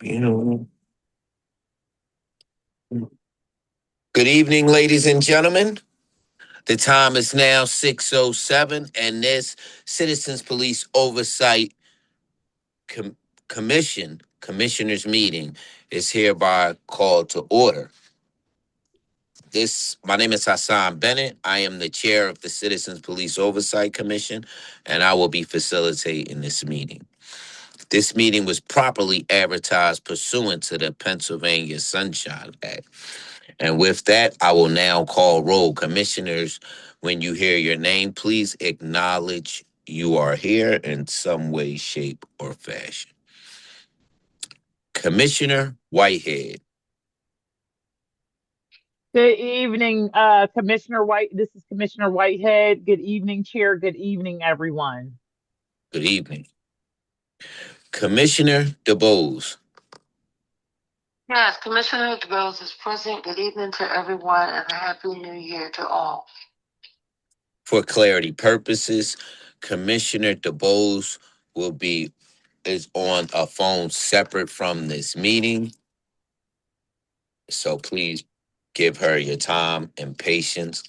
You know. Good evening, ladies and gentlemen. The time is now 6:07, and this Citizens Police Oversight Com- Commissioners meeting is hereby called to order. My name is Hassan Bennett. I am the chair of the Citizens Police Oversight Commission, and I will be facilitating this meeting. This meeting was properly advertised pursuant to the Pennsylvania Sunshine Act. And with that, I will now call roll. Commissioners, when you hear your name, please acknowledge you are here in some way, shape, or fashion. Commissioner Whitehead. Good evening, Commissioner White. This is Commissioner Whitehead. Good evening, Chair. Good evening, everyone. Good evening. Commissioner DeBose. Yes, Commissioner DeBose is present. Good evening to everyone and a happy new year to all. For clarity purposes, Commissioner DeBose is on a phone separate from this meeting. So please give her your time and patience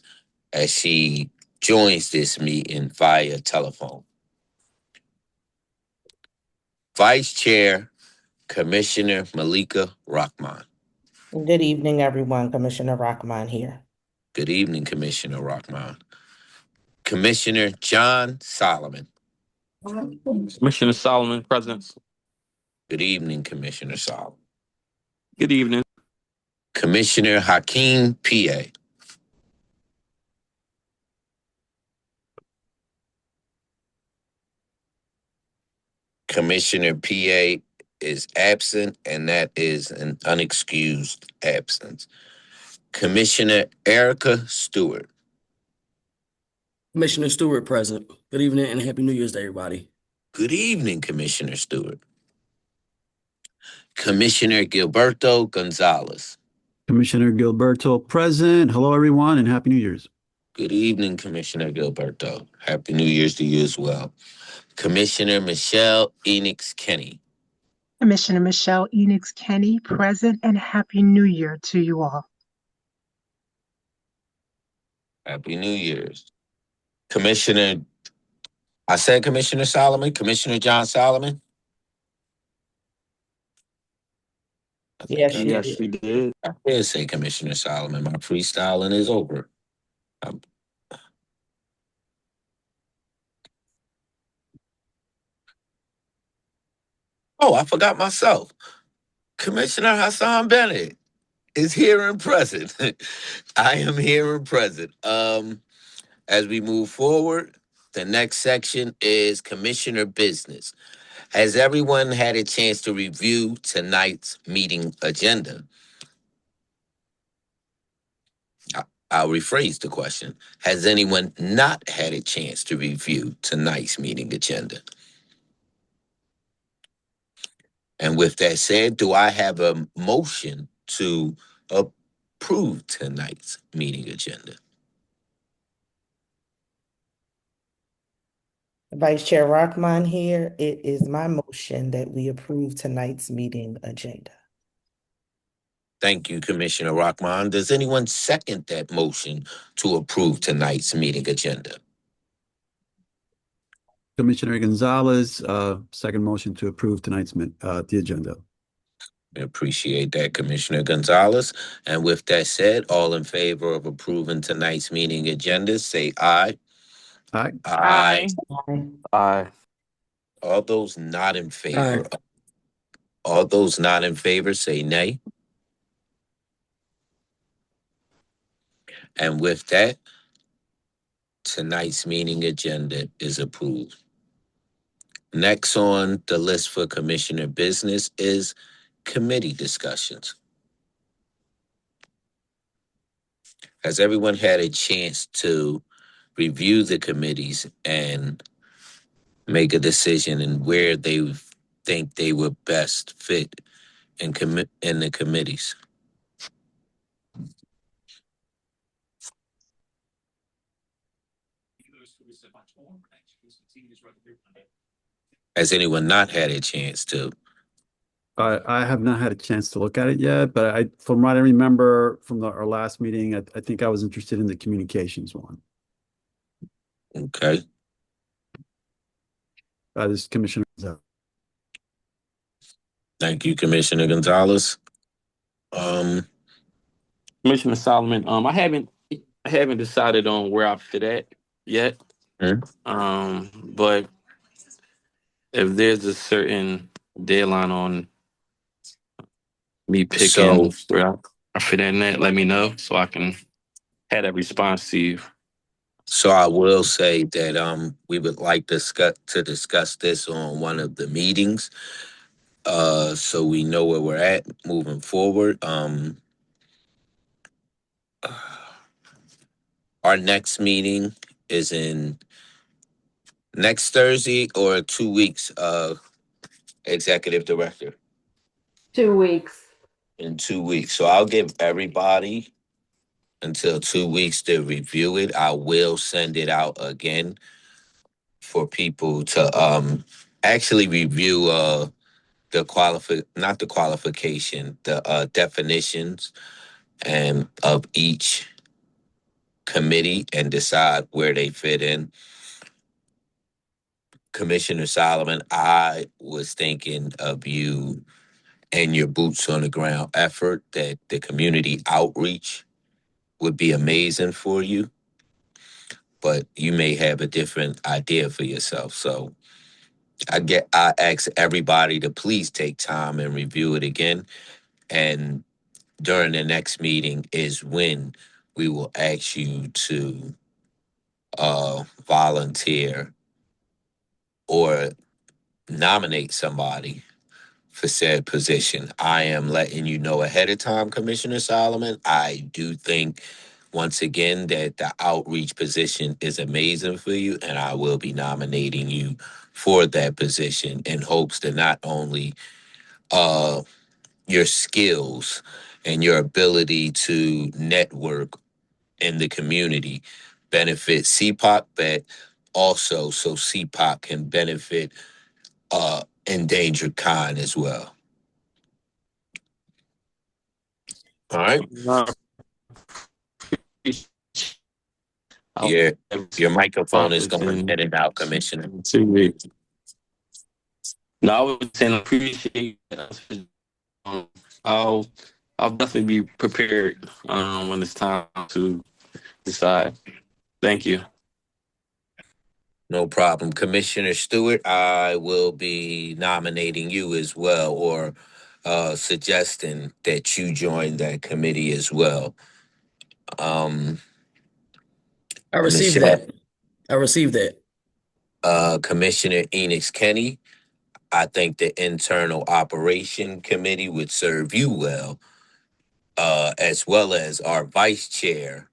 as she joins this meeting via telephone. Vice Chair, Commissioner Malika Rahman. Good evening, everyone. Commissioner Rockman here. Good evening, Commissioner Rahman. Commissioner John Solomon. Commissioner Solomon, present. Good evening, Commissioner Solomon. Good evening. Commissioner Hakeem P.A. Commissioner P.A. is absent, and that is an unexcused absence. Commissioner Erica Stewart. Commissioner Stewart present. Good evening and Happy New Year's to everybody. Good evening, Commissioner Stewart. Commissioner Gilberto Gonzalez. Commissioner Gilberto present. Hello, everyone, and Happy New Year's. Good evening, Commissioner Gilberto. Happy New Year's to you as well. Commissioner Michelle Enix Kenny. Commissioner Michelle Enix Kenny, present, and Happy New Year to you all. Happy New Year's. I said Commissioner Solomon, Commissioner John Solomon. Yes, you Yes, did. you did. I did say Commissioner Solomon. My freestyling is over. Oh, I forgot myself. Commissioner Hassan Bennett is here and present. I am here and present. As we move forward, the next section is Commissioner Business. Has everyone had a chance to review tonight's meeting agenda? I'll rephrase the question. Has anyone not had a chance to review tonight's meeting agenda? And with that said, do I have a motion to approve tonight's meeting agenda? Vice Chair Rockman here. It is my motion that we approve tonight's meeting agenda. Thank you, Commissioner Rockman. Does anyone second that motion to approve tonight's meeting agenda? Commissioner Gonzalez, second motion to approve tonight's the agenda. We appreciate that, Commissioner Gonzalez. And with that said, all in favor of approving tonight's meeting agenda, say aye. Aye. Aye. Aye. All those not in favor, Aye. all those not in favor, say nay. And with that, tonight's meeting agenda is approved. Next on the list for Commissioner Business is committee discussions. Has everyone had a chance to review the committees and make a decision in where they think they would best fit in the committees? Has anyone not had a chance to I have not had a chance to look at it yet, but from what I remember from our last meeting, I think I was interested in the communications one. Okay. This is Commissioner. Thank you, Commissioner Gonzalez. Um, Commissioner Solomon, I haven't decided on where I fit at yet. Hmm? But if there's a certain deadline on me so picking where I fit in at, let me know so I can have that response to you. so I will say that we would like to discuss this on one of the meetings, so we know where we're at moving forward. Our next meeting is in next Thursday or 2 weeks, Executive Director. 2 weeks. In 2 weeks. So I'll give everybody until 2 weeks to review it. I will send it out again for people to actually review not the qualification, the definitions and of each committee and decide where they fit in. Commissioner Solomon, I was thinking of you and your boots on the ground effort, that the community outreach would be amazing for you, but you may have a different idea for yourself. So I ask everybody to please take time and review it again. And during the next meeting is when we will ask you to volunteer or nominate somebody for said position. I am letting you know ahead of time, Commissioner Solomon. I do think, once again, that the outreach position is amazing for you, and I will be nominating you for that position in hopes to not only uh, your skills and your ability to network in the community benefit CPOC, but also so CPOC can benefit endangered kind as well. All right. I'll Your have your microphone is office going in in and out, Commissioner. 2 weeks. No, I was saying I appreciate us. Um, I'll I'll definitely be prepared when it's time to decide. Thank you. No problem. Commissioner Stewart, I will be nominating you as well, or suggesting that you join that committee as well. Um, I received Michelle, that. I received that. Commissioner Enix Kenny, I think the Internal Operation Committee would serve you as well as our Vice Chair,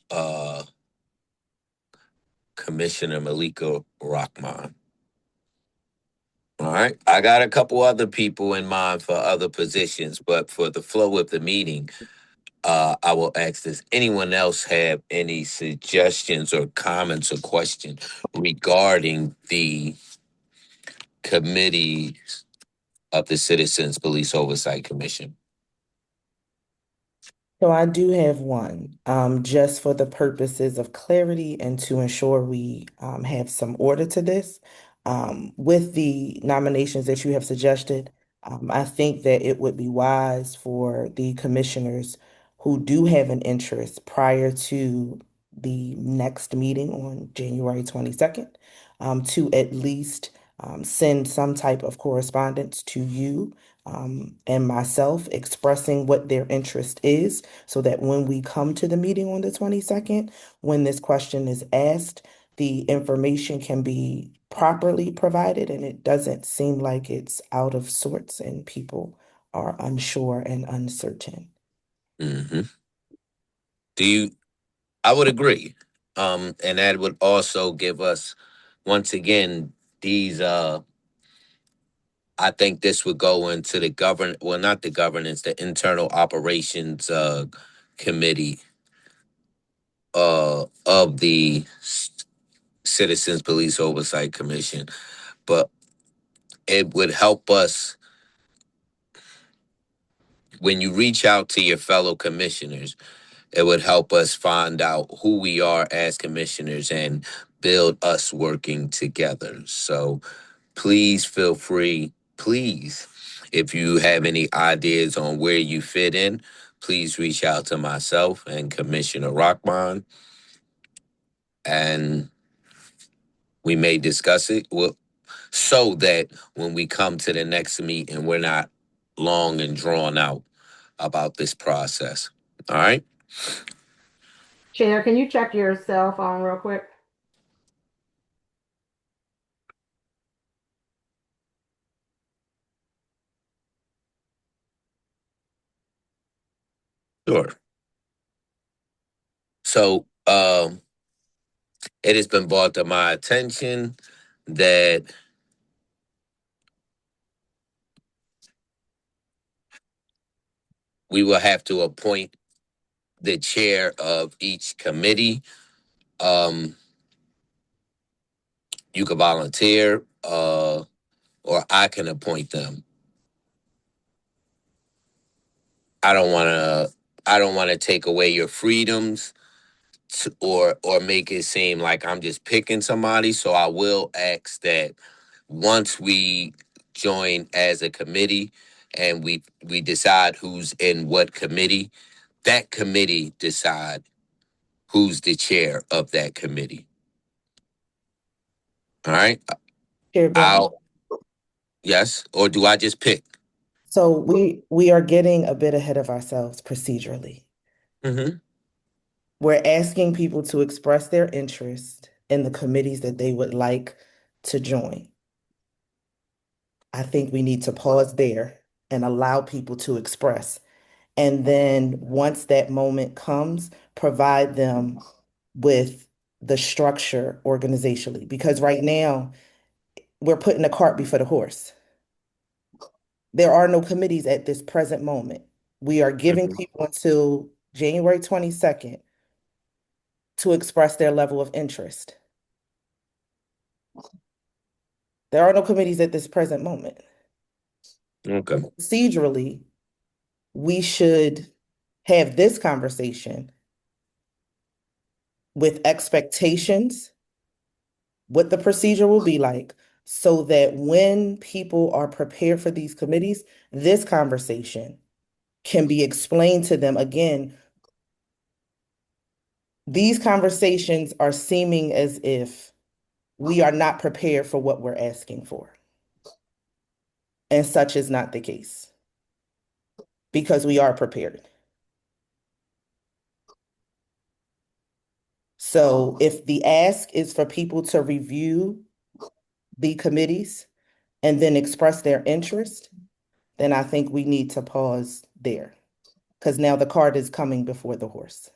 uh, Commissioner Malika Rahman. All right. I got a couple other people in mind for other positions, but for the flow of the meeting, I will ask, does anyone else have any suggestions or comments or questions regarding the committee of the Citizens Police Oversight Commission? So I do have one, just for the purposes of clarity and to ensure we have some order to this. With the nominations that you have suggested, I think that it would be wise for the commissioners who do have an interest prior to the next meeting on January 22nd, to at least send some type of correspondence to you and myself expressing what their interest is, so that when we come to the meeting on the 22nd, when this question is asked, the information can be properly provided and it doesn't seem like it's out of sorts and people are unsure and uncertain. Mm-hmm. Do you? I would agree, and that would also give us, once again, these. I think this would go into the well, not the governance, the internal operations committee of the Citizens Police Oversight Commission, but it would help us when you reach out to your fellow commissioners, it would help us find out who we are as commissioners and build us working together. So please feel free, please, if you have any ideas on where you fit in, please reach out to myself and Commissioner Rockman, and we may discuss it so that when we come to the next meeting, we're not long and drawn out about this process. All right? Chair, can you check your cell phone real quick? Sure. So, it has been brought to my attention that we will have to appoint the chair of each committee. You can volunteer, or I can appoint them. I don't want to. I don't want to take away your freedoms or make it seem like I'm just picking somebody. So I will ask that once we join as a committee and we decide who's in what committee, that committee decide who's the chair of that committee. All right. Chair Brown. I'll Yes, or do I just pick? So we are getting a bit ahead of ourselves procedurally. Mm-hmm. We're asking people to express their interest in the committees that they would like to join. I think we need to pause there and allow people to express. And then once that moment comes, provide them with the structure organizationally. Because right now, we're putting the cart before the horse. There are no committees at this present moment. We are giving people until January 22nd to express their level of interest. There are no committees at this present moment. Okay. Procedurally, we should have this conversation with expectations, what the procedure will be like, so that when people are prepared for these committees, this conversation can be explained to them. Again, these conversations are seeming as if we are not prepared for what we're asking for. And such is not the case, because we are prepared. So if the ask is for people to review the committees and then express their interest, then I think we need to pause there, because now the cart is coming before the horse.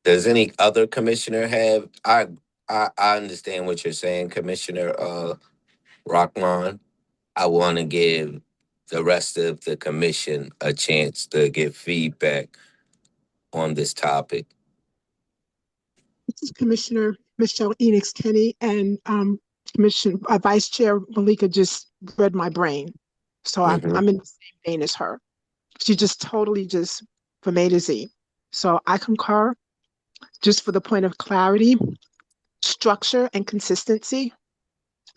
Does any other commissioner have? I understand what you're saying, Commissioner Rockman. I want to give the rest of the commission a chance to give feedback on this topic. This is Commissioner Michelle Enix Kenny, and Vice Chair Malika just read my brain. So Mm-hmm. I'm in the same vein as her. She just totally just from A to Z. So I concur. Just for the point of clarity, structure, and consistency,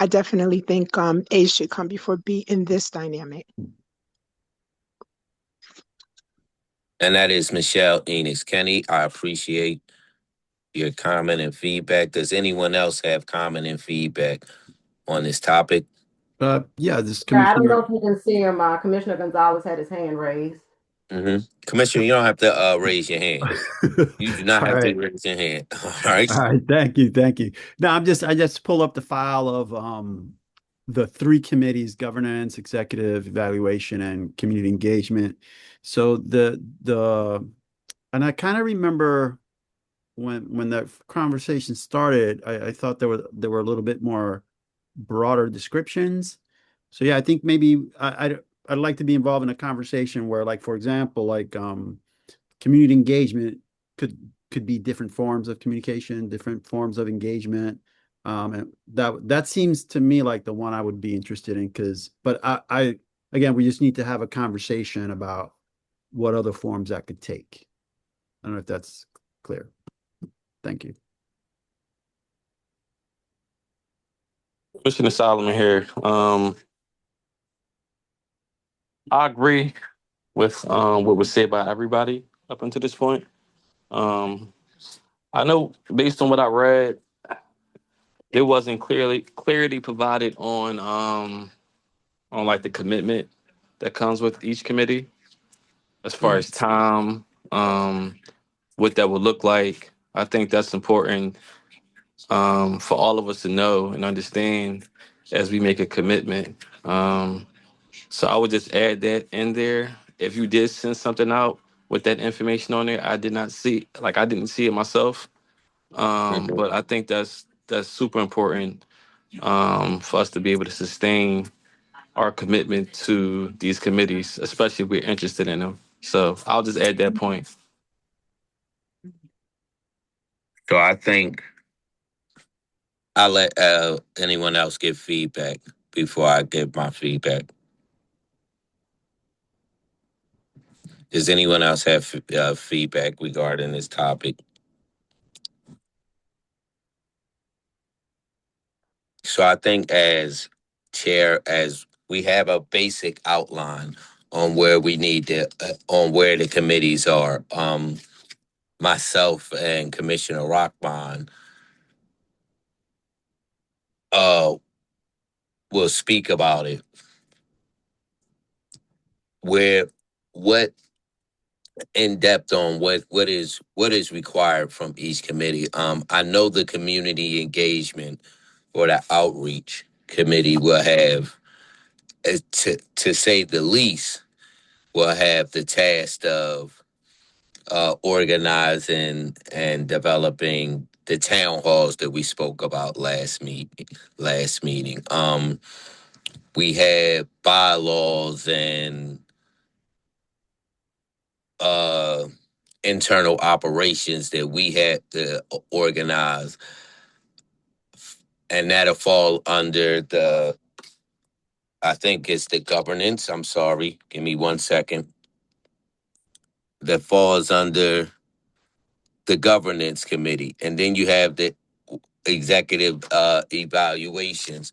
I definitely think A should come before B in this dynamic. And that is Michelle Enix Kenny. I appreciate your comment and feedback. Does anyone else have comment and feedback on this topic? Yeah, this I don't know Commissioner. if you can see him. Commissioner Gonzalez had his hand raised. Mm-hmm. Commissioner, you don't have to raise your hand. You do not All have to right. raise your hand. All right. All right. Thank you. Thank you. No, I just pull up the file of the three committees: governance, executive evaluation, and community engagement. So and I kind of remember when that conversation started, I thought there were a little bit more broader descriptions. So yeah, I think maybe I'd like to be involved in a conversation where, like, for example, like community engagement could be different forms of communication, different forms of engagement. And that seems to me like the one I would be interested in but I again, we just need to have a conversation about what other forms that could take. I don't know if that's clear. Thank you. Commissioner Solomon here. I agree with what was said by everybody up until this point. Um, I know based on what I read, there wasn't clarity provided on like the commitment that comes with each committee as far as Yes. time, what that would look like. I think that's important for all of us to know and understand as we make a commitment. So I would just add that in there. If you did send something out with that information on there, I did not see, like I didn't see it myself. Mhm. But I think that's super important for us to be able to sustain our commitment to these committees, especially if we're interested in them. So I'll just add that point. So I think I'll let anyone else give feedback before I give my feedback. Does anyone else have feedback regarding this topic? So I think as chair, as we have a basic outline on where we need to, on where the committees are. Myself and Commissioner Rockbond uh, will speak about it. Where what in depth on what is required from each committee. I know the community engagement or the outreach committee will have, to say the least, will have the task of organizing and developing the town halls that we spoke about last meeting. We had bylaws and uh, internal operations that we had to organize, and that'll fall under the. I think it's the governance. I'm sorry. Give me 1 second. That falls under the governance committee, and then you have the executive evaluations,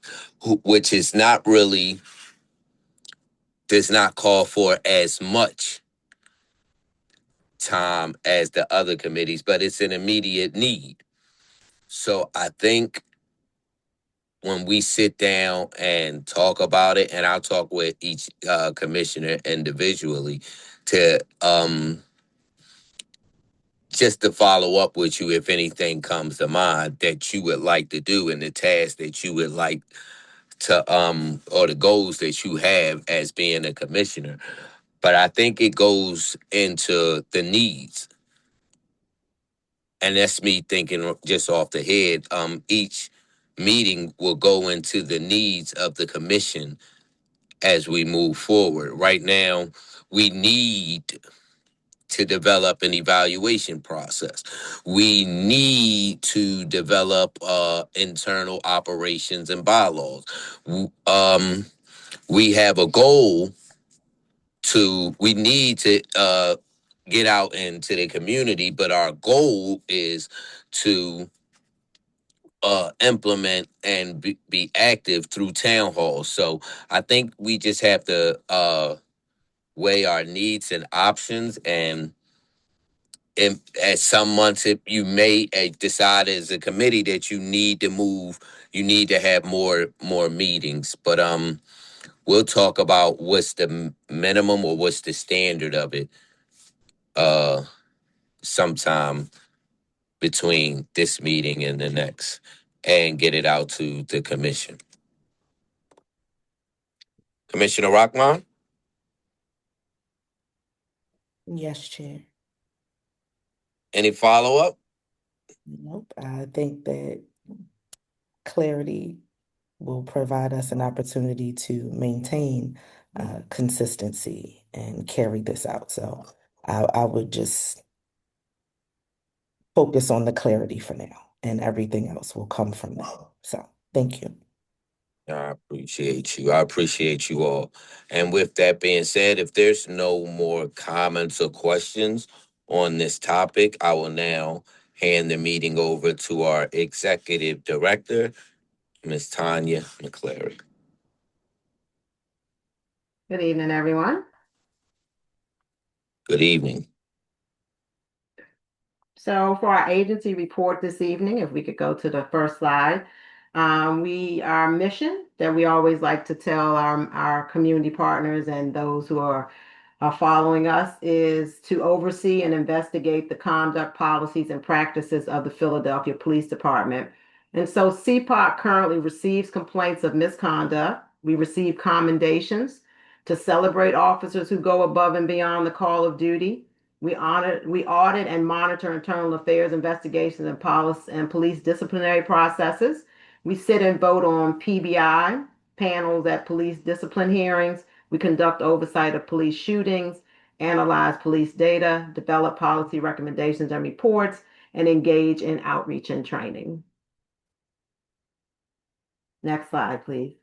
which is not really does not call for as much time as the other committees, but it's an immediate need. So I think when we sit down and talk about it, and I'll talk with each commissioner individually to just to follow up with you if anything comes to mind that you would like to do and the task that you would like to or the goals that you have as being a commissioner. But I think it goes into the needs. And that's me thinking just off the head. Each meeting will go into the needs of the commission as we move forward. Right now, we need to develop an evaluation process. We need to develop internal operations and bylaws. We have a goal we need to get out into the community, but our goal is to implement and be active through town halls. So I think we just have to weigh our needs and options. And at some months, if you may decide as a committee that you need to move, you need to have more meetings. But we'll talk about what's the minimum or what's the standard of it uh, sometime between this meeting and the next, and get it out to the commission. Commissioner Rockman? Yes, Chair. Any follow up? Nope. I think that clarity will provide us an opportunity to maintain consistency and carry this out. So I would just focus on the clarity for now, and everything else will come from that. So thank you. I appreciate you. I appreciate you all. And with that being said, if there's no more comments or questions on this topic, I will now hand the meeting over to our executive director, Ms. Tanya McClary. Good evening, everyone. Good evening. So for our agency report this evening, if we could go to the first slide, our mission that we always like to tell our community partners and those who are following us is to oversee and investigate the conduct, policies, and practices of the Philadelphia Police Department. And so CPOC currently receives complaints of misconduct. We receive commendations to celebrate officers who go above and beyond the call of duty. We audit and monitor internal affairs, investigations, and policy and police disciplinary processes. We sit and vote on PBI panels at police discipline hearings. We conduct oversight of police shootings, analyze police data, develop policy recommendations and reports, and engage in outreach and training. Next slide, please.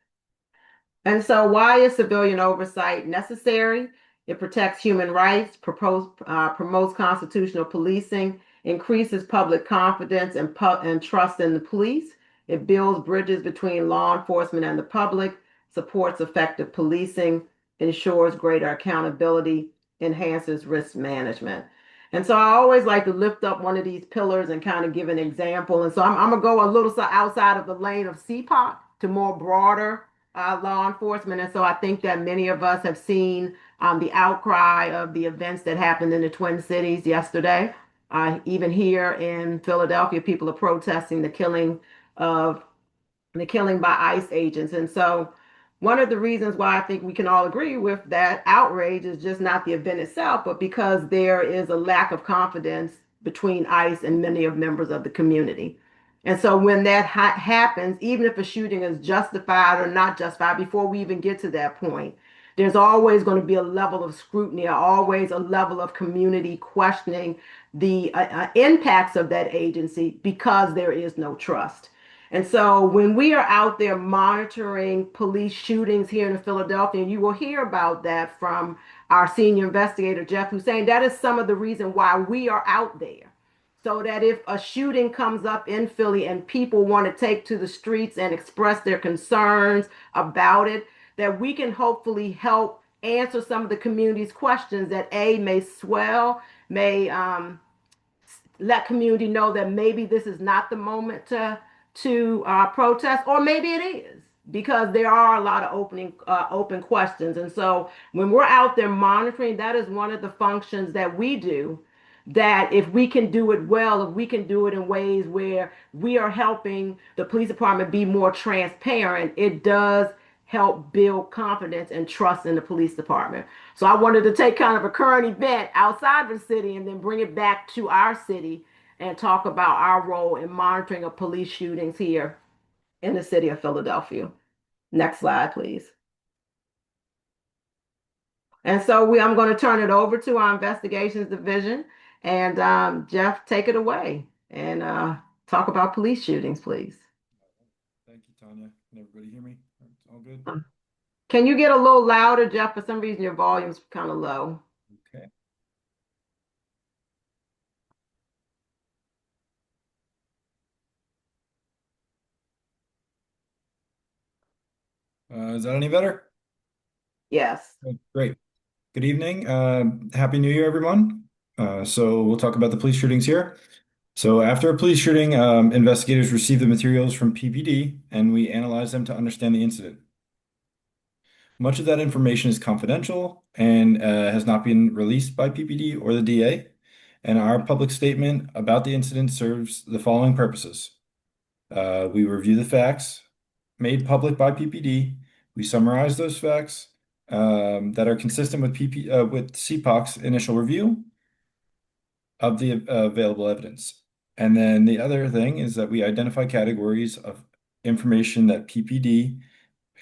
And so why is civilian oversight necessary? It protects human rights, promotes constitutional policing, increases public confidence and trust in the police. It builds bridges between law enforcement and the public, supports effective policing, ensures greater accountability, enhances risk management. And so I always like to lift up one of these pillars and kind of give an example. And so I'm going to go a little outside of the lane of CPOC to more broader law enforcement. And so I think that many of us have seen the outcry of the events that happened in the Twin Cities yesterday. Even here in Philadelphia, people are protesting the killing by ICE agents. And so one of the reasons why I think we can all agree with that outrage is just not the event itself, but because there is a lack of confidence between ICE and many of members of the community. And so when that happens, even if a shooting is justified or not justified, before we even get to that point, there's always going to be a level of scrutiny, always a level of community questioning the impacts of that agency because there is no trust. And so when we are out there monitoring police shootings here in Philadelphia, and you will hear about that from our senior investigator, Jeff Hussein, that is some of the reason why we are out there. So that if a shooting comes up in Philly and people want to take to the streets and express their concerns about it, that we can hopefully help answer some of the community's questions that may swell, may let community know that maybe this is not the moment to protest, or maybe it is, because there are a lot of open questions. And so when we're out there monitoring, that is one of the functions that we do, that if we can do it well, if we can do it in ways where we are helping the police department be more transparent, it does help build confidence and trust in the police department. So I wanted to take kind of a current event outside the city and then bring it back to our city and talk about our role in monitoring of police shootings here in the city of Philadelphia. Next slide, please. And so I'm going to turn it over to our investigations division, and Jeff, take it away and talk about police shootings, please. Thank you, Tanya. Can everybody hear me? It's all good? Can you get a little louder, Jeff? For some reason, your volume's kind of low. Okay. Is that any better? Yes. Great. Good evening. Happy New Year, everyone. So we'll talk about the police shootings here. So after a police shooting, investigators receive the materials from PPD and we analyze them to understand the incident. Much of that information is confidential and has not been released by PPD or the DA. And our public statement about the incident serves the following purposes. We review the facts made public by PPD. We summarize those facts that are consistent with CPOC's initial review of the available evidence. And then the other thing is that we identify categories of information that PPD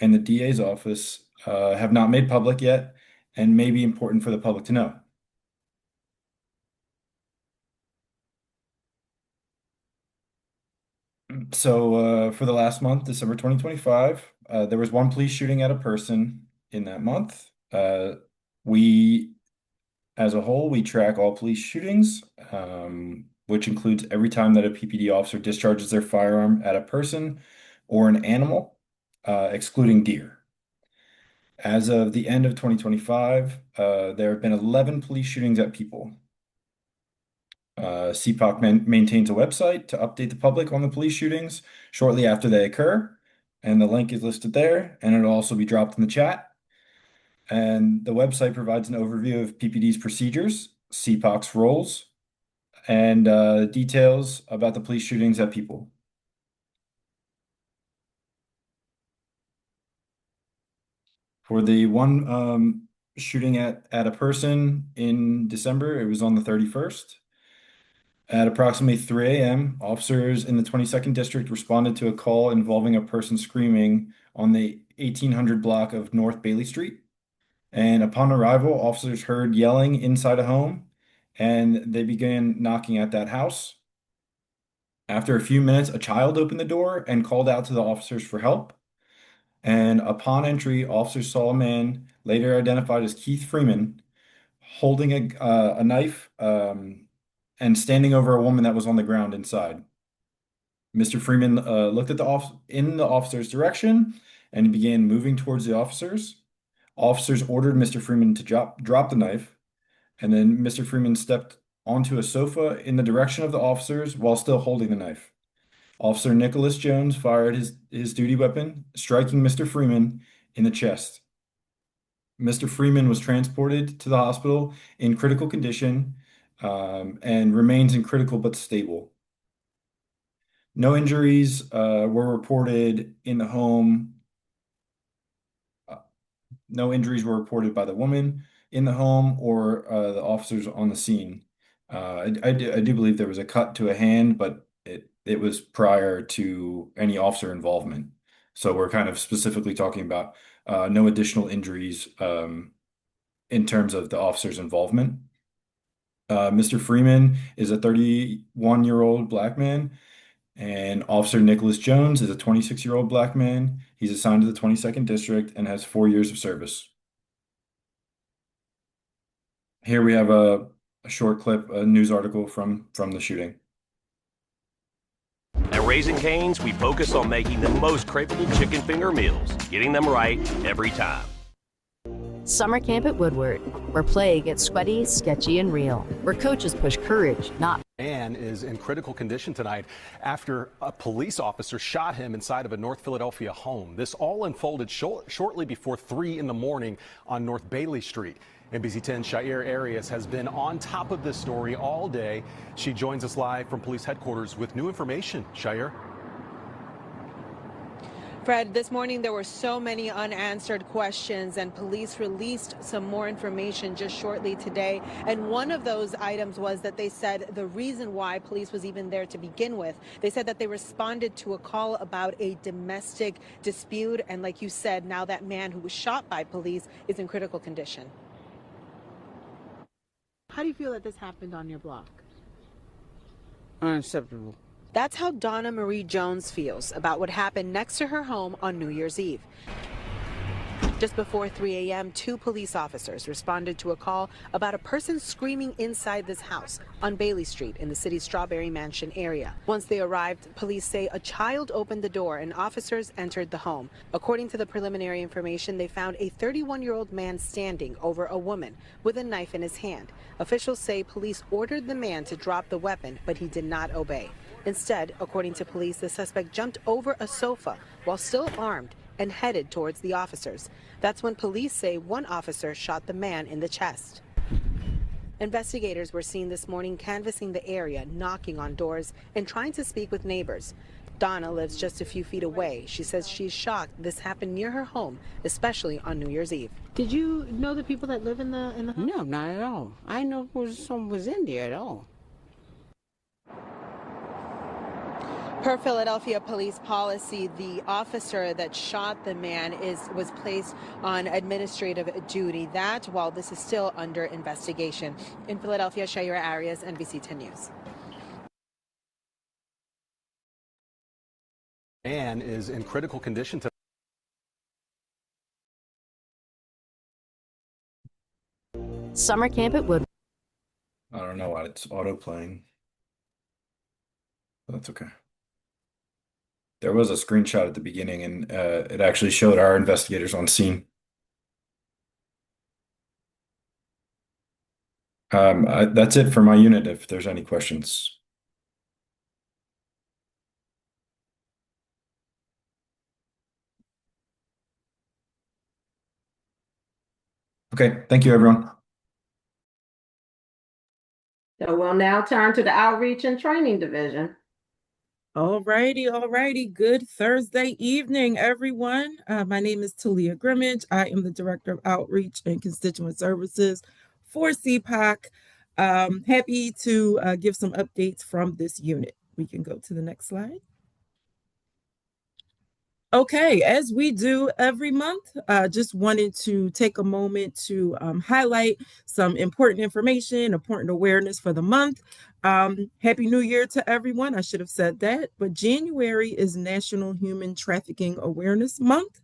and the DA's office have not made public yet and may be important for the public to know. For the last month, December 2025, there was one police shooting at a person in that month. We, as a whole, we track all police shootings, which includes every time that a PPD officer discharges their firearm at a person or an animal, excluding deer. As of the end of 2025, there have been 11 police shootings at people. CPOC maintains a website to update the public on the police shootings shortly after they occur, and the link is listed there, and it'll also be dropped in the chat. And the website provides an overview of PPD's procedures, CPOC's roles, and details about the police shootings at people. For the one shooting at a person in December, it was on the 31st. At approximately 3 a.m., officers in the 22nd District responded to a call involving a person screaming on the 1800 block of North Bailey Street. And upon arrival, officers heard yelling inside a home, and they began knocking at that house. After a few minutes, a child opened the door and called out to the officers for help. And upon entry, officers saw a man, later identified as Keith Freeman, holding a knife and standing over a woman that was on the ground inside. Mr. Freeman looked at in the officer's direction and he began moving towards the officers. Officers ordered Mr. Freeman to drop the knife, and then Mr. Freeman stepped onto a sofa in the direction of the officers while still holding the knife. Officer Nicholas Jones fired his duty weapon, striking Mr. Freeman in the chest. Mr. Freeman was transported to the hospital in critical condition and remains in critical but stable. No injuries were reported in the home. No injuries were reported by the woman in the home or the officers on the scene. I do believe there was a cut to a hand, but it was prior to any officer involvement. So we're kind of specifically talking about no additional injuries in terms of the officer's involvement. Mr. Freeman is a 31-year-old black man, and Officer Nicholas Jones is a 26-year-old black man. He's assigned to the 22nd District and has 4 years of service. Here we have a short clip, a news article from the shooting. At Raising Cane's, we focus on making the most craveable chicken finger meals, getting them right every time. Summer camp at Woodward, where play gets sweaty, sketchy, and real. Where coaches push courage, not. Man is in critical condition tonight after a police officer shot him inside of a North Philadelphia home. This all unfolded shortly before 3 in the morning on North Bailey Street. NBC 10's Shair Arias has been on top of this story all day. She joins us live from police headquarters with new information. Shair? Fred, this morning there were so many unanswered questions, and police released some more information just shortly today. And one of those items was that they said the reason why police was even there to begin with, they said that they responded to a call about a domestic dispute. And like you said, now that man who was shot by police is in critical condition. How do you feel that this happened on your block? Unacceptable. That's how Donna Marie Jones feels about what happened next to her home on New Year's Eve. Just before 3 a.m., 2 police officers responded to a call about a person screaming inside this house on Bailey Street in the city's Strawberry Mansion area. Once they arrived, police say a child opened the door and officers entered the home. According to the preliminary information, they found a 31-year-old man standing over a woman with a knife in his hand. Officials say police ordered the man to drop the weapon, but he did not obey. Instead, according to police, the suspect jumped over a sofa while still armed and headed towards the officers. That's when police say one officer shot the man in the chest. Investigators were seen this morning canvassing the area, knocking on doors and trying to speak with neighbors. Donna lives just a few feet away. She says she's shocked this happened near her home, especially on New Year's Eve. Did you know the people that live in the home? No, not at all. I didn't know someone was in there at all. Per Philadelphia police policy, the officer that shot the man was placed on administrative duty. That while this is still under investigation. In Philadelphia, Shaira Arias, NBC 10 News. man is in critical condition today. Summer camp at Woodward. I don't know why it's auto playing. That's okay. There was a screenshot at the beginning, and it actually showed our investigators on scene. That's it for my unit. If there's any questions. Okay, thank you, everyone. So we'll now turn to the Outreach and Training Division. All righty. Good Thursday evening, everyone. My name is Talia Grimmage. I am the Director of Outreach and Constituent Services for CPOC. Happy to give some updates from this unit. We can go to the next slide. Okay, as we do every month, just wanted to take a moment to highlight some important information, important awareness for the month. Happy New Year to everyone. I should have said that, but January is National Human Trafficking Awareness Month.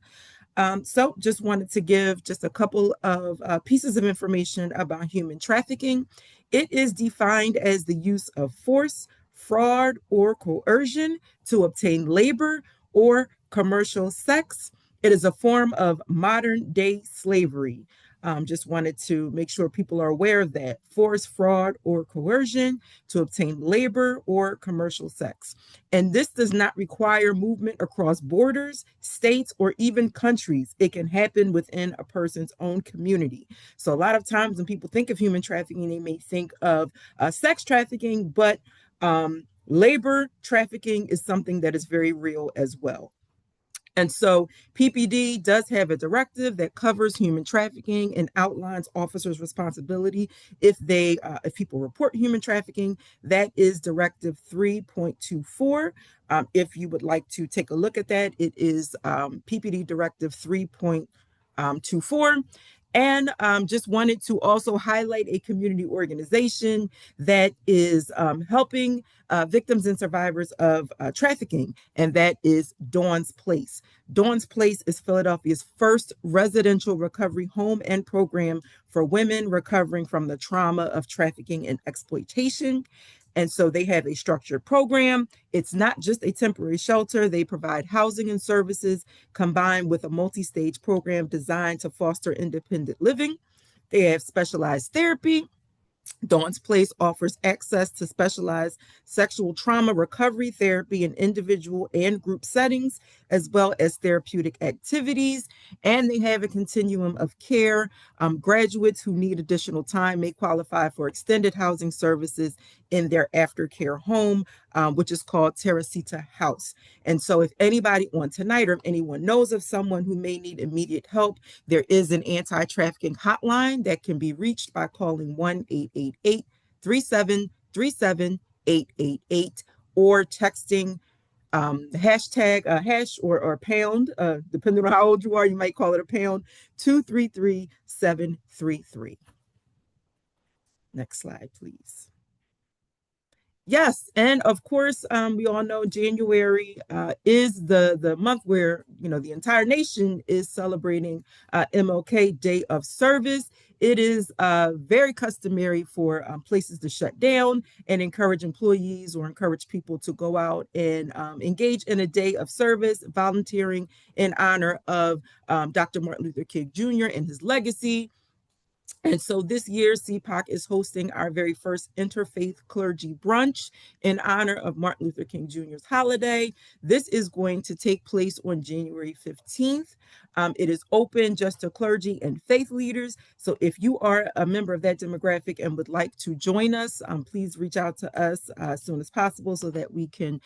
So just wanted to give just a couple of pieces of information about human trafficking. It is defined as the use of force, fraud, or coercion to obtain labor or commercial sex. It is a form of modern day slavery. Just wanted to make sure people are aware of that. Force, fraud, or coercion to obtain labor or commercial sex. And this does not require movement across borders, states, or even countries. It can happen within a person's own community. So a lot of times when people think of human trafficking, they may think of sex trafficking, but labor trafficking is something that is very real as well. And so PPD does have a directive that covers human trafficking and outlines officers' responsibility if people report human trafficking. That is Directive 3.24. If you would like to take a look at that, it is PPD Directive 3.24. And just wanted to also highlight a community organization that is helping victims and survivors of trafficking, and that is Dawn's Place. Dawn's Place is Philadelphia's first residential recovery home and program for women recovering from the trauma of trafficking and exploitation. And so they have a structured program. It's not just a temporary shelter. They provide housing and services combined with a multi-stage program designed to foster independent living. They have specialized therapy. Dawn's Place offers access to specialized sexual trauma recovery therapy in individual and group settings, as well as therapeutic activities. And they have a continuum of care. Graduates who need additional time may qualify for extended housing services in their aftercare home, which is called Teresita House. And so if anybody on tonight or if anyone knows of someone who may need immediate help, there is an anti-trafficking hotline that can be reached by calling 1-888-3737-888 or texting the hashtag hash or pound, depending on how old you are, you might call it a pound, 233733. Next slide, please. Yes, and of course, we all know January is the month where the entire nation is celebrating MLK Day of Service. It is very customary for places to shut down and encourage employees or encourage people to go out and engage in a day of service, volunteering in honor of Dr. Martin Luther King Jr. and his legacy. And so this year, CPOC is hosting our very first interfaith clergy brunch in honor of Martin Luther King Jr.'s holiday. This is going to take place on January 15th. It is open just to clergy and faith leaders. So if you are a member of that demographic and would like to join us, please reach out to us as soon as possible so that we can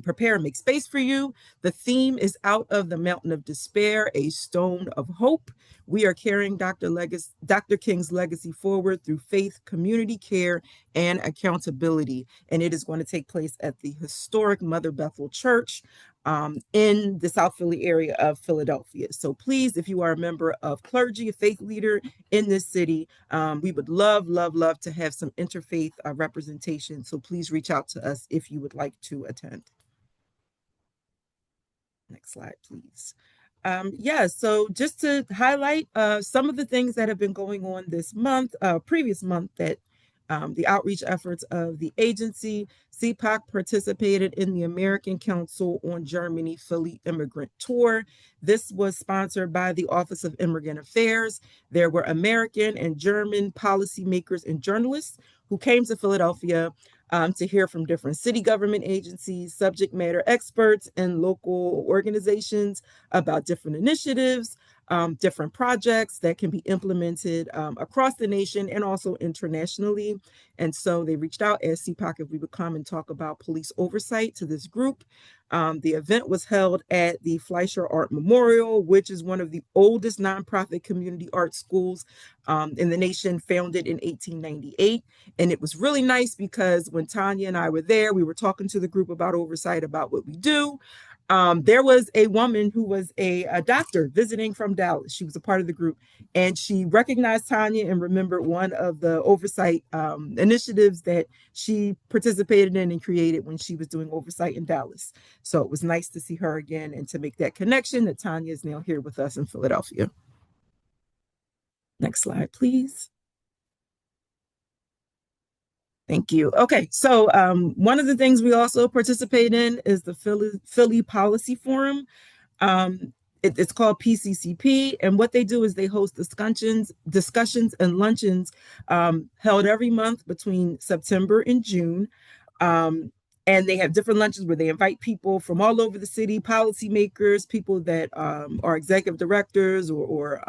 prepare and make space for you. The theme is Out of the Mountain of Despair, a Stone of Hope. We are carrying Dr. King's legacy forward through faith, community care, and accountability. And it is going to take place at the historic Mother Bethel Church in the South Philly area of Philadelphia. So please, if you are a member of clergy, a faith leader in this city, we would love to have some interfaith representation. So please reach out to us if you would like to attend. Next slide, please. Yeah, so just to highlight some of the things that have been going on this month, previous month, that the outreach efforts of the agency. CPOC participated in the American Council on Germany Philly Immigrant Tour. This was sponsored by the Office of Immigrant Affairs. There were American and German policymakers and journalists who came to Philadelphia to hear from different city government agencies, subject matter experts, and local organizations about different initiatives, different projects that can be implemented across the nation and also internationally. And so they reached out, asked CPOC if we would come and talk about police oversight to this group. The event was held at the Fleischer Art Memorial, which is one of the oldest nonprofit community art schools in the nation, founded in 1898. And it was really nice because when Tanya and I were there, we were talking to the group about oversight, about what we do. There was a woman who was a doctor visiting from Dallas. She was a part of the group, and she recognized Tanya and remembered one of the oversight initiatives that she participated in and created when she was doing oversight in Dallas. So it was nice to see her again and to make that connection that Tanya is now here with us in Philadelphia. Next slide, please. Thank you. Okay, so one of the things we also participate in is the Philly Policy Forum. It's called PCCP, and what they do is they host discussions and luncheons held every month between September and June. And they have different lunches where they invite people from all over the city, policymakers, people that are executive directors or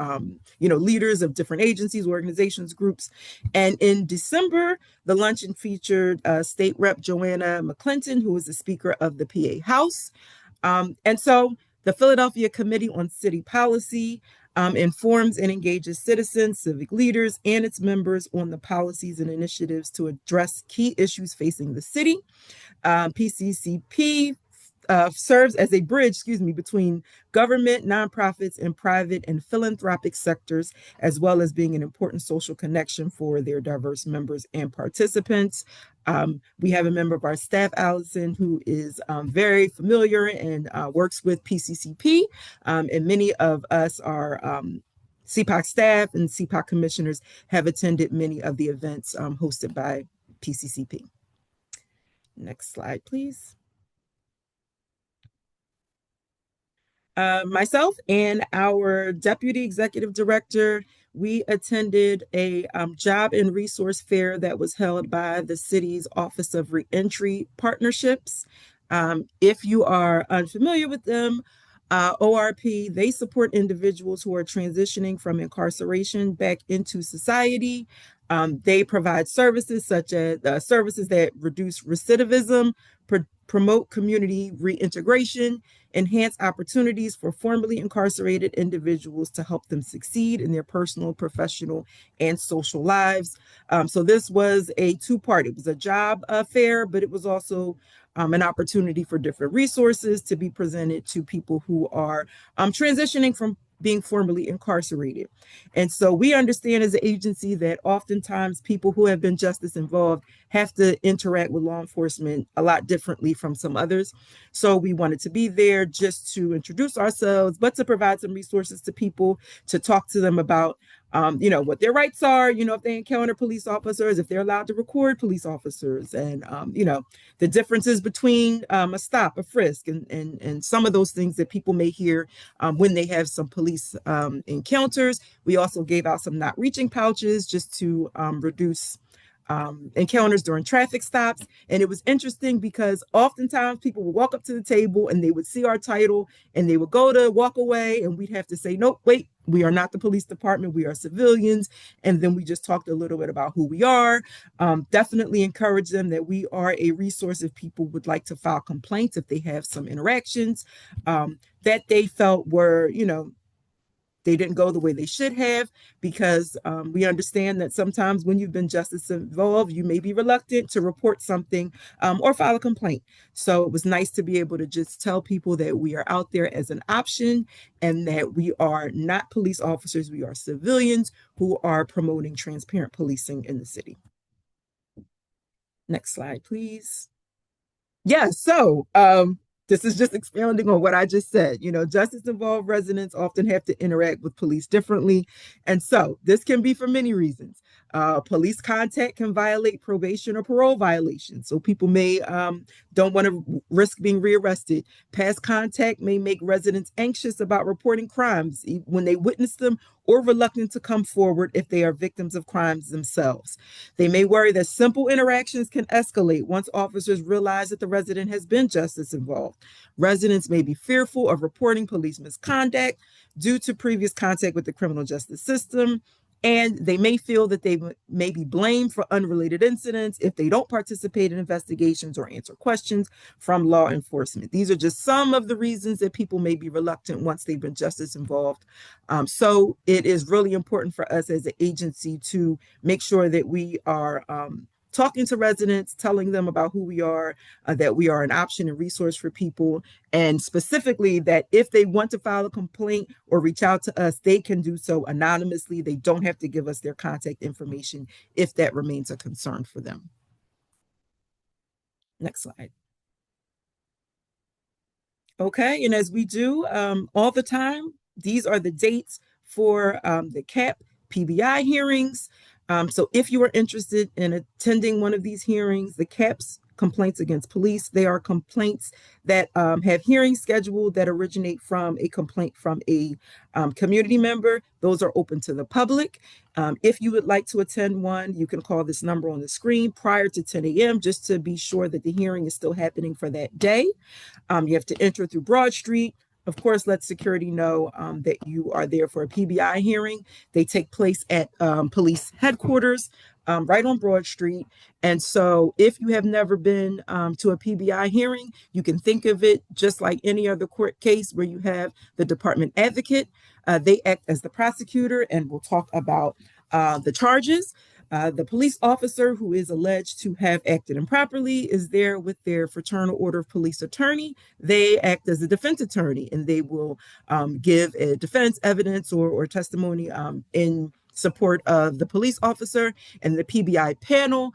leaders of different agencies, organizations, groups. And in December, the luncheon featured State Rep Joanna McClinton, who is the Speaker of the PA House. And so the Philadelphia Committee on City Policy informs and engages citizens, civic leaders, and its members on the policies and initiatives to address key issues facing the city. PCCP serves as a bridge, between government, nonprofits, and private and philanthropic sectors, as well as being an important social connection for their diverse members and participants. We have a member of our staff, Allison, who is very familiar and works with PCCP, and many of us are CPOC staff and CPOC commissioners have attended many of the events hosted by PCCP. Next slide, please. Myself and our deputy executive director, we attended a job and resource fair that was held by the city's Office of Reentry Partnerships. If you are unfamiliar with them, ORP, they support individuals who are transitioning from incarceration back into society. They provide services such as services that reduce recidivism, promote community reintegration, enhance opportunities for formerly incarcerated individuals to help them succeed in their personal, professional, and social lives. So this was a two-part. It was a job fair, but it was also an opportunity for different resources to be presented to people who are transitioning from being formerly incarcerated. And so we understand as an agency that oftentimes people who have been justice involved have to interact with law enforcement a lot differently from some others. So we wanted to be there just to introduce ourselves, but to provide some resources to people, to talk to them about what their rights are, if they encounter police officers, if they're allowed to record police officers, and the differences between a stop, a frisk, and some of those things that people may hear when they have some police encounters. We also gave out some not reaching pouches just to reduce encounters during traffic stops. And it was interesting because oftentimes people would walk up to the table and they would see our title and they would go to walk away and we'd have to say, nope, wait, we are not the police department, we are civilians. And then we just talked a little bit about who we are. Definitely encourage them that we are a resource if people would like to file complaints, if they have some interactions that they felt were, they didn't go the way they should have, because we understand that sometimes when you've been justice involved, you may be reluctant to report something or file a complaint. So it was nice to be able to just tell people that we are out there as an option and that we are not police officers, we are civilians who are promoting transparent policing in the city. Next slide, please. Yeah, so This is just expounding on what I just said. Justice-involved residents often have to interact with police differently. And so this can be for many reasons. Police contact can violate probation or parole violations. So people may don't want to risk being rearrested. Past contact may make residents anxious about reporting crimes when they witness them, or reluctant to come forward if they are victims of crimes themselves. They may worry that simple interactions can escalate once officers realize that the resident has been justice involved. Residents may be fearful of reporting police misconduct due to previous contact with the criminal justice system, and they may feel that they may be blamed for unrelated incidents if they don't participate in investigations or answer questions from law enforcement. These are just some of the reasons that people may be reluctant once they've been justice involved. So it is really important for us as an agency to make sure that we are talking to residents, telling them about who we are, that we are an option and resource for people, and specifically that if they want to file a complaint or reach out to us, they can do so anonymously. They don't have to give us their contact information if that remains a concern for them. Next slide. Okay, and as we do all the time, these are the dates for the CAP PBI hearings. So if you are interested in attending one of these hearings, the CAP's complaints against police, they are complaints that have hearings scheduled that originate from a complaint from a community member. Those are open to the public. If you would like to attend one, you can call this number on the screen prior to 10 a.m. just to be sure that the hearing is still happening for that day. You have to enter through Broad Street. Of course, let security know that you are there for a PBI hearing. They take place at police headquarters right on Broad Street. And so if you have never been to a PBI hearing, you can think of it just like any other court case where you have the department advocate. They act as the prosecutor and will talk about the charges. The police officer who is alleged to have acted improperly is there with their fraternal order of police attorney. They act as a defense attorney, and they will give a defense evidence or testimony in support of the police officer. And the PBI panel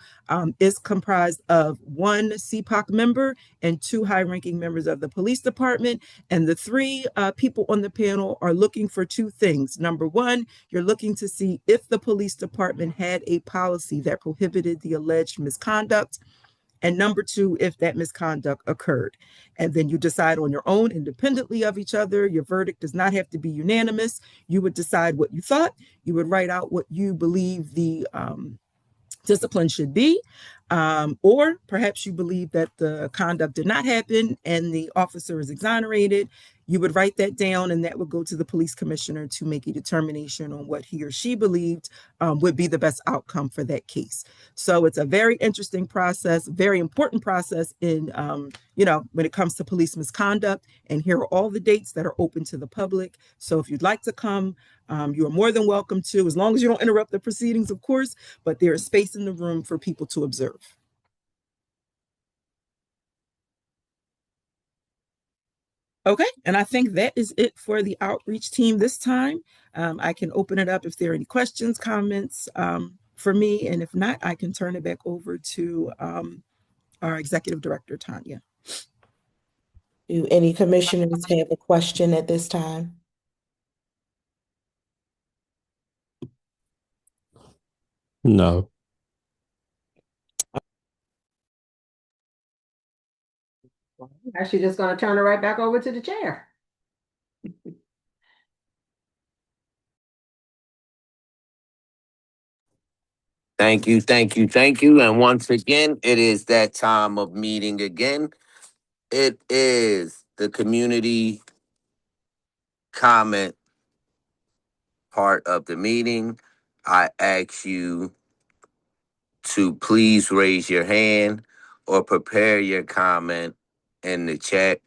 is comprised of one CPOC member and two high-ranking members of the police department. And the three people on the panel are looking for two things. Number one, you're looking to see if the police department had a policy that prohibited the alleged misconduct. And number two, if that misconduct occurred. And then you decide on your own, independently of each other. Your verdict does not have to be unanimous. You would decide what you thought. You would write out what you believe the discipline should be, or perhaps you believe that the conduct did not happen and the officer is exonerated. You would write that down, and that would go to the police commissioner to make a determination on what he or she believed would be the best outcome for that case. So it's a very interesting process, very important process in, when it comes to police misconduct. And here are all the dates that are open to the public. So if you'd like to come, you are more than welcome to, as long as you don't interrupt the proceedings, of course, but there is space in the room for people to observe. Okay, and I think that is it for the outreach team this time. I can open it up if there are any questions, comments for me, and if not, I can turn it back over to our executive director, Tanya. Do any commissioners have a question at this time? No. Actually, just going to turn it right back over to the chair. Thank you, thank you, thank you. And once again, it is that time of meeting again. It is the community comment part of the meeting. I ask you to please raise your hand or prepare your comment in the chat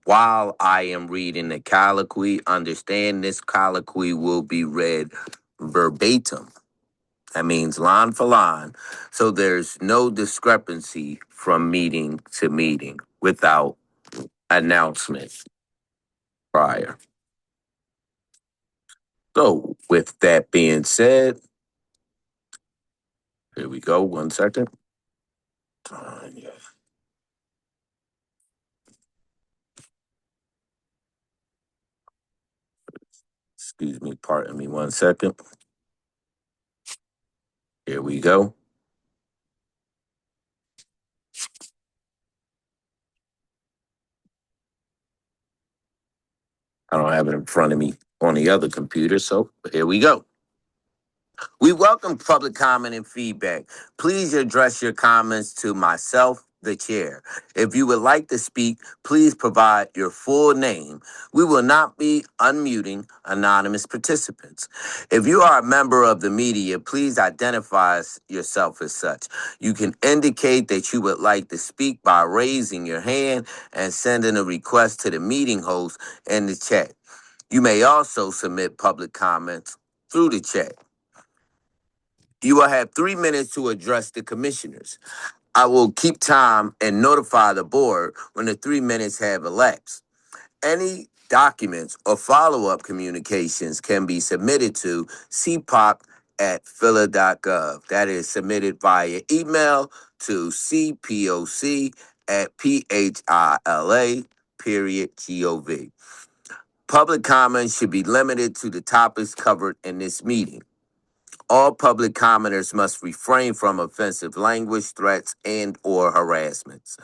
while I am reading the colloquy. Understand this colloquy will be read verbatim. That means line for line. So there's no discrepancy from meeting to meeting without announcement prior. So with that being said, here we go. 1 second. Excuse me, pardon me 1 second. Here we go. I don't have it in front of me on the other computer, so here we go. We welcome public comment and feedback. Please address your comments to myself, the chair. If you would like to speak, please provide your full name. We will not be unmuting anonymous participants. If you are a member of the media, please identify yourself as such. You can indicate that you would like to speak by raising your hand and sending a request to the meeting host in the chat. You may also submit public comments through the chat. You will have 3 minutes to address the commissioners. I will keep time and notify the board when the 3 minutes have elapsed. Any documents or follow-up communications can be submitted to CPOC@phila.gov. That is submitted via email to CPOC@PHILA.gov. Public comments should be limited to the topics covered in this meeting. All public commenters must refrain from offensive language, threats, and or harassments.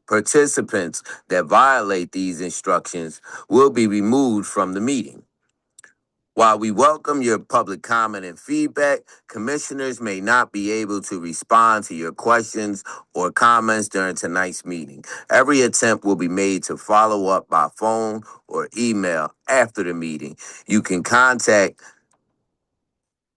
Participants that violate these instructions will be removed from the meeting. While we welcome your public comment and feedback, commissioners may not be able to respond to your questions or comments during tonight's meeting. Every attempt will be made to follow up by phone or email after the meeting. You can contact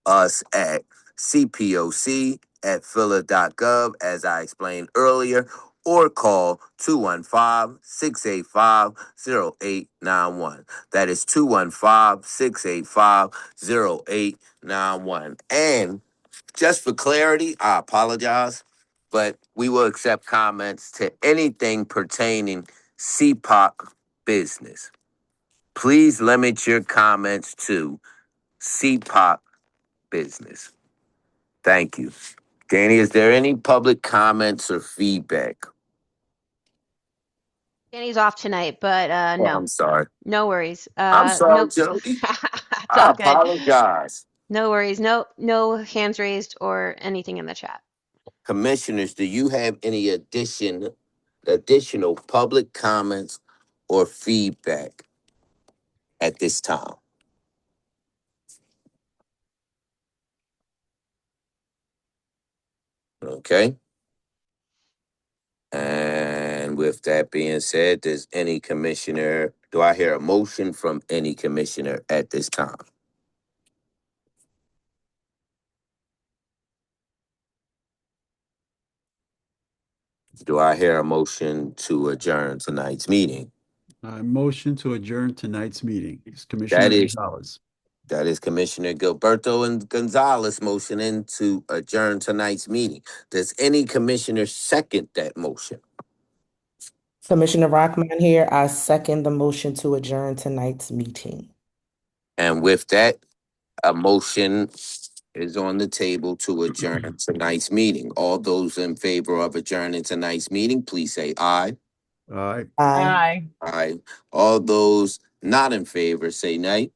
us at CPOC@phila.gov, as I explained earlier, or call 215-685-0891. That is 215-685-0891. And just for clarity, I apologize, but we will accept comments to anything pertaining CPOC business. Please limit your comments to CPOC business. Thank you. Danny, is there any public comments or feedback? Danny's off tonight, but Oh, no. I'm sorry. No worries. I'm sorry, No. Jody. It's I all good. apologize. No worries. No hands raised or anything in the chat. Commissioners, do you have any additional public comments or feedback at this time? Okay. And with that being said, do I hear a motion from any commissioner at this time? Do I hear a motion to adjourn tonight's meeting? Motion to adjourn tonight's meeting. It's Commissioner Gonzalez. That is Commissioner Gilberto and Gonzalez motioning to adjourn tonight's meeting. Does any commissioner second that motion? Commissioner Rockman here. I second the motion to adjourn tonight's meeting. And with that, a motion is on the table to adjourn tonight's meeting. All those in favor of adjourning tonight's meeting, please say aye. Aye. Aye. Aye. All those not in favor, say nay.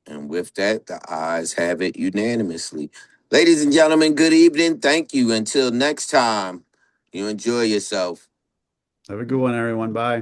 And with that, the ayes have it unanimously. Ladies and gentlemen, good evening. Thank you. Until next time, you enjoy yourself. Have a good one, everyone. Bye.